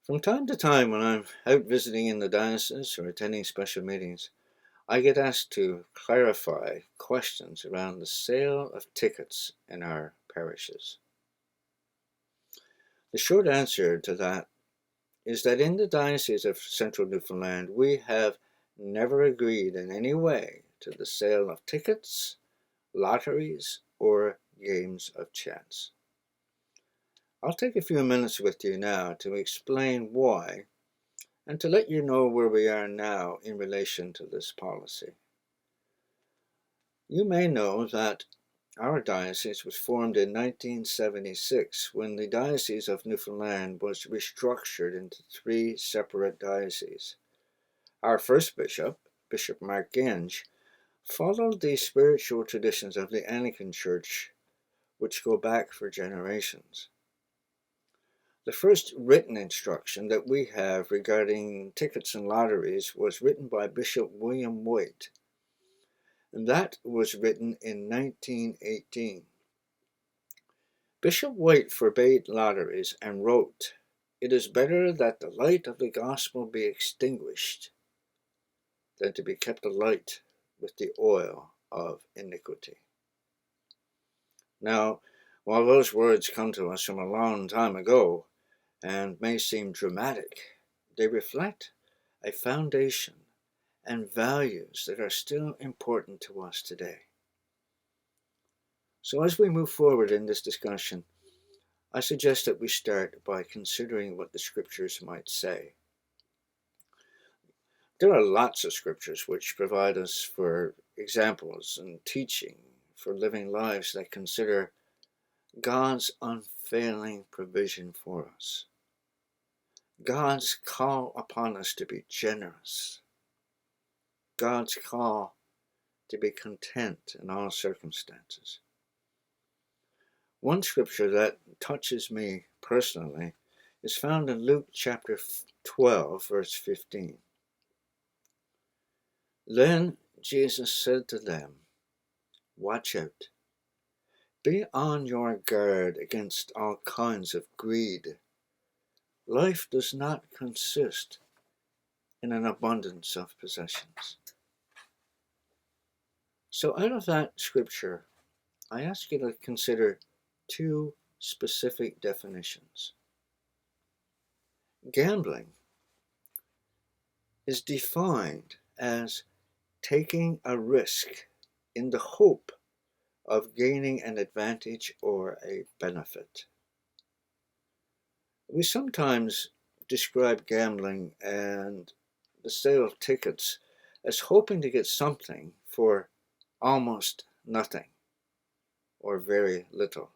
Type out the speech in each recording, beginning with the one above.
From time to time, when I'm out visiting in the diocese or attending special meetings, I get asked to clarify questions around the sale of tickets in our parishes. The short answer to that is that in the Diocese of Central Newfoundland, we have never agreed in any way to the sale of tickets, lotteries, or games of chance. I'll take a few minutes with you now to explain why and to let you know where we are now in relation to this policy. You may know that our diocese was formed in 1976 when the Diocese of Newfoundland was restructured into three separate dioceses. Our first bishop, Bishop Mark Genge, followed the spiritual traditions of the Anglican Church, which go back for generations. The first written instruction that we have regarding tickets and lotteries was written by Bishop William White, and that was written in 1918. Bishop White forbade lotteries and wrote, "It is better that the light of the gospel be extinguished than to be kept alight with the oil of iniquity." Now, while those words come to us from a long time ago and may seem dramatic, they reflect a foundation and values that are still important to us today. So as we move forward in this discussion, I suggest that we start by considering what the scriptures might say. There are lots of scriptures which provide us for examples and teaching for living lives that consider God's unfailing provision for us, God's call upon us to be generous, God's call to be content in all circumstances. One scripture that touches me personally is found in Luke chapter 12, verse 15. Then Jesus said to them, "Watch out. Be on your guard against all kinds of greed. Life does not consist in an abundance of possessions." So out of that scripture, I ask you to consider two specific definitions. Gambling is defined as taking a risk in the hope of gaining an advantage or a benefit. We sometimes describe gambling and the sale of tickets as hoping to get something for almost nothing or very little.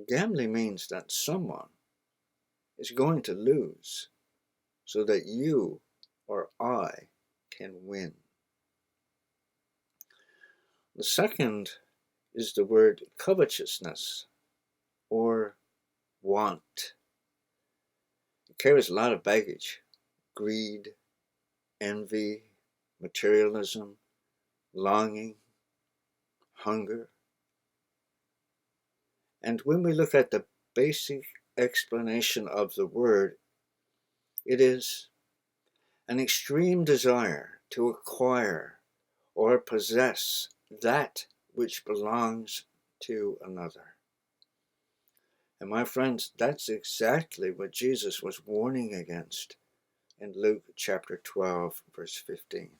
Gambling means that someone is going to lose so that you or I can win. The second is the word covetousness or want. It carries a lot of baggage: greed, envy, materialism, longing, hunger. And when we look at the basic explanation of the word, it is an extreme desire to acquire or possess that which belongs to another. And my friends, that's exactly what Jesus was warning against in Luke chapter 12, verse 15.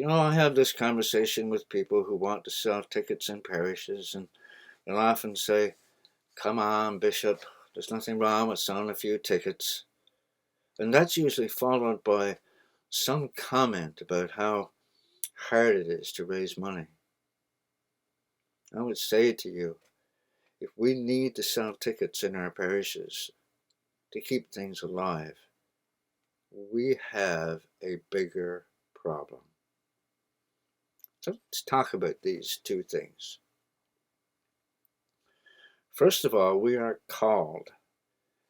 I have this conversation with people who want to sell tickets in parishes, and they'll often say, "Come on, Bishop, there's nothing wrong with selling a few tickets." And that's usually followed by some comment about how hard it is to raise money. I would say to you, if we need to sell tickets in our parishes to keep things alive, we have a bigger problem. So let's talk about these two things. First of all, we are called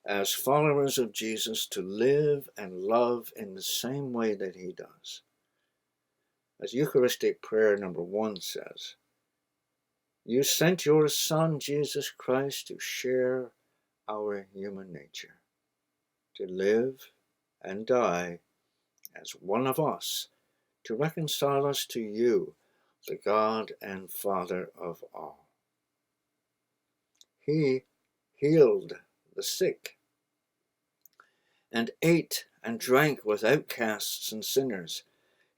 as followers of Jesus to live and love in the same way that he does. As Eucharistic prayer number 1 says, "You sent your Son, Jesus Christ, to share our human nature, to live and die as one of us, to reconcile us to you, the God and Father of all. He healed the sick and ate and drank with outcasts and sinners.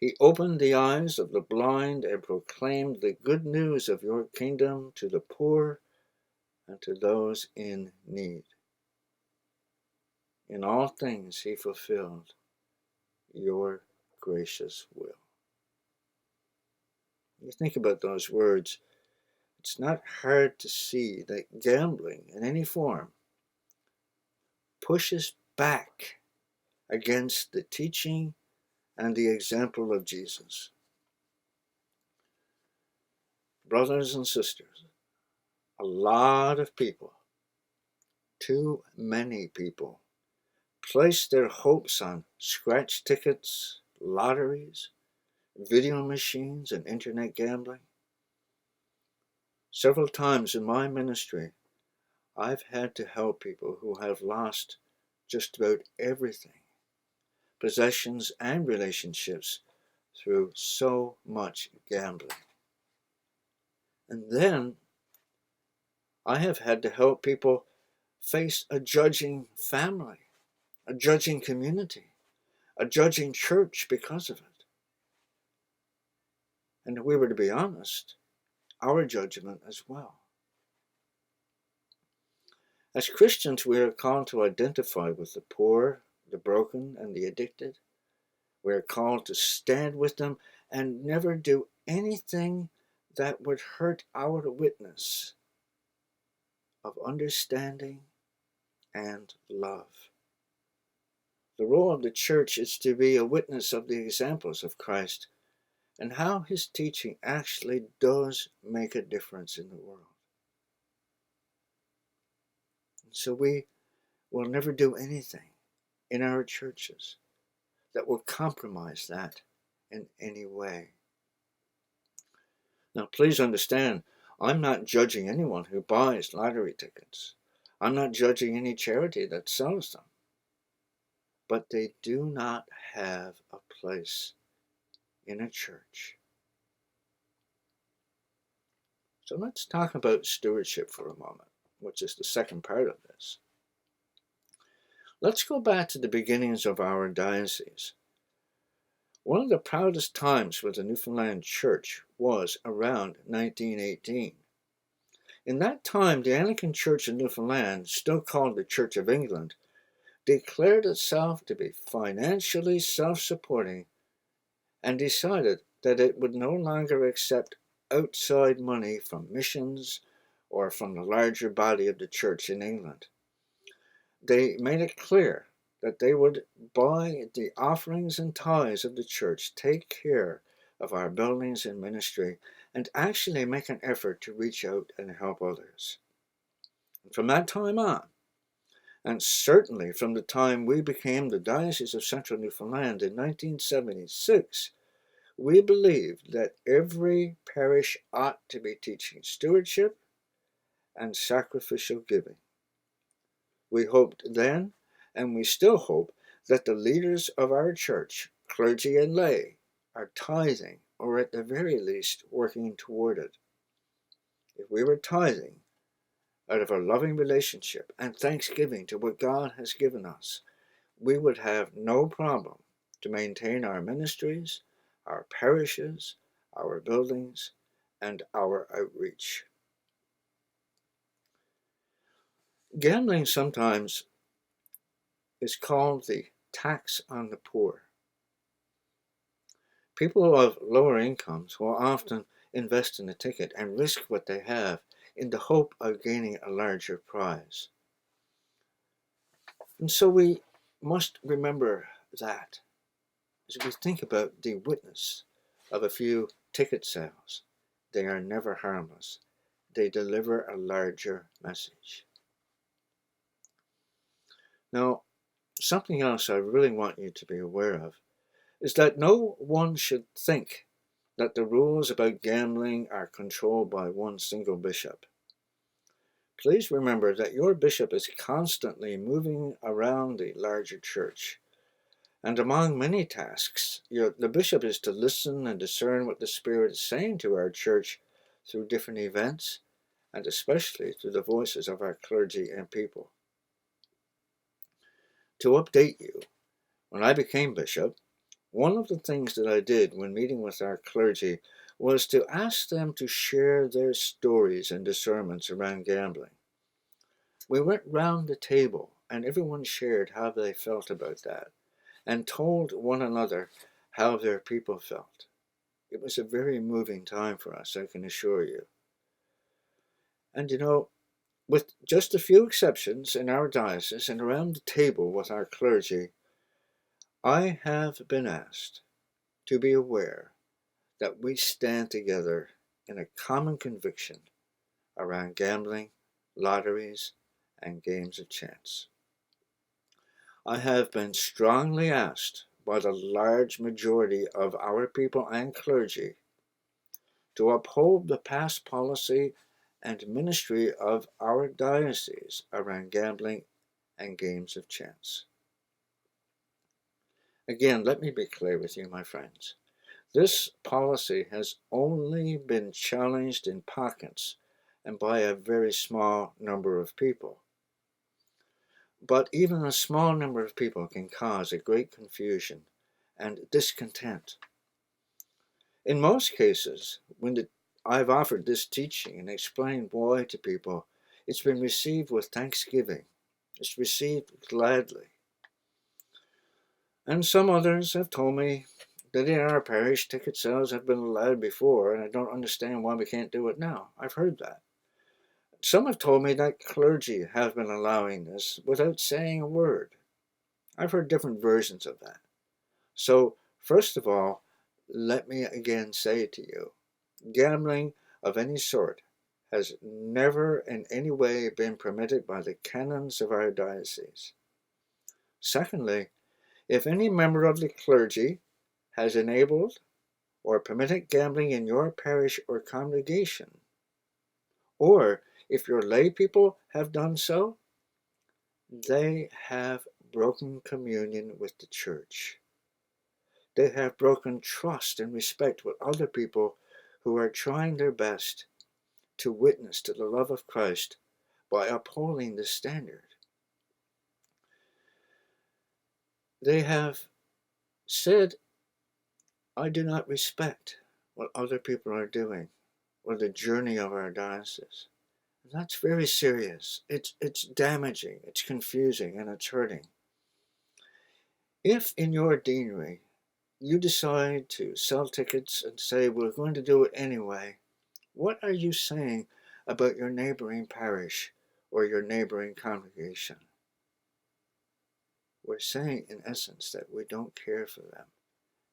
He opened the eyes of the blind and proclaimed the good news of your kingdom to the poor and to those in need. In all things he fulfilled your gracious will. You think about those words, it's not hard to see that gambling in any form pushes back against the teaching and the example of Jesus. Brothers and sisters, a lot of people, too many people, place their hopes on scratch tickets, lotteries, video machines, and internet gambling. Several times in my ministry, I've had to help people who have lost just about everything, possessions and relationships, through so much gambling. And then I have had to help people face a judging family, a judging community, a judging church because of it. And if we were to be honest, our judgment as well. As Christians, we are called to identify with the poor, the broken, and the addicted. We are called to stand with them and never do anything that would hurt our witness of understanding and love. The role of the church is to be a witness of the examples of Christ and how his teaching actually does make a difference in the world. And so we will never do anything in our churches that will compromise that in any way. Now, please understand, I'm not judging anyone who buys lottery tickets. I'm not judging any charity that sells them. But they do not have a place in a church. So let's talk about stewardship for a moment, which is the second part of this. Let's go back to the beginnings of our diocese. One of the proudest times for the Newfoundland Church was around 1918. In that time, the Anglican Church in Newfoundland, still called the Church of England, declared itself to be financially self-supporting and decided that it would no longer accept outside money from missions or from the larger body of the church in England. They made it clear that they would, by the offerings and tithes of the church, take care of our buildings and ministry and actually make an effort to reach out and help others. And from that time on, and certainly from the time we became the Diocese of Central Newfoundland in 1976, we believed that every parish ought to be teaching stewardship and sacrificial giving. We hoped then, and we still hope, that the leaders of our church, clergy and lay, are tithing, or at the very least working toward it. If we were tithing out of a loving relationship and thanksgiving to what God has given us, we would have no problem to maintain our ministries, our parishes, our buildings, and our outreach. Gambling sometimes is called the tax on the poor. People of lower incomes will often invest in a ticket and risk what they have in the hope of gaining a larger prize. And so we must remember that as we think about the witness of a few ticket sales. They are never harmless. They deliver a larger message. Now, something else I really want you to be aware of is that no one should think that the rules about gambling are controlled by one single bishop. Please remember that your bishop is constantly moving around the larger church. And among many tasks, the bishop is to listen and discern what the Spirit is saying to our church through different events, and especially through the voices of our clergy and people. To update you, when I became bishop, one of the things that I did when meeting with our clergy was to ask them to share their stories and discernments around gambling. We went round the table and everyone shared how they felt about that and told one another how their people felt. It was a very moving time for us, I can assure you. And with just a few exceptions in our diocese and around the table with our clergy, I have been asked to be aware that we stand together in a common conviction around gambling, lotteries, and games of chance. I have been strongly asked by the large majority of our people and clergy to uphold the past policy and ministry of our diocese around gambling and games of chance. Again, let me be clear with you, my friends. This policy has only been challenged in pockets and by a very small number of people. But even a small number of people can cause a great confusion and discontent. In most cases, when I've offered this teaching and explained why to people, it's been received with thanksgiving. It's received gladly. And some others have told me that in our parish, ticket sales have been allowed before, and I don't understand why we can't do it now. I've heard that. Some have told me that clergy have been allowing this without saying a word. I've heard different versions of that. So, first of all, let me again say to you, gambling of any sort has never in any way been permitted by the canons of our diocese. Secondly, if any member of the clergy has enabled or permitted gambling in your parish or congregation, or if your lay people have done so, they have broken communion with the church. They have broken trust and respect with other people who are trying their best to witness to the love of Christ by upholding this standard. They have said, I do not respect what other people are doing or the journey of our diocese. That's very serious. It's damaging, it's confusing, and it's hurting. If in your deanery you decide to sell tickets and say, we're going to do it anyway, what are you saying about your neighboring parish or your neighboring congregation? We're saying, in essence, that we don't care for them,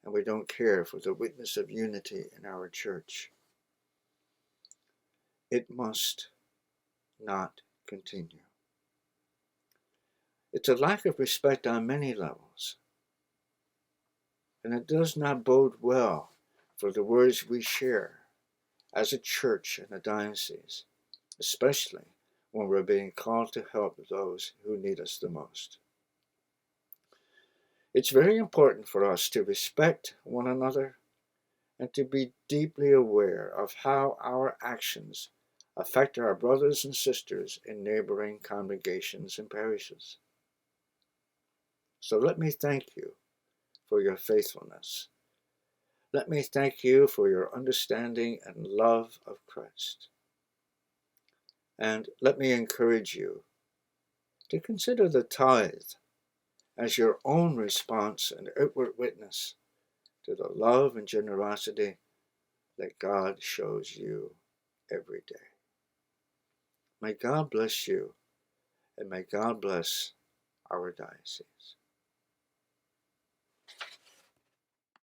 and we don't care for the witness of unity in our church. It must not continue. It's a lack of respect on many levels, and it does not bode well for the words we share as a church and a diocese, especially when we're being called to help those who need us the most. It's very important for us to respect one another and to be deeply aware of how our actions affect our brothers and sisters in neighboring congregations and parishes. So let me thank you for your faithfulness. Let me thank you for your understanding and love of Christ. And let me encourage you to consider the tithe as your own response and outward witness to the love and generosity that God shows you every day. May God bless you, and may God bless our diocese.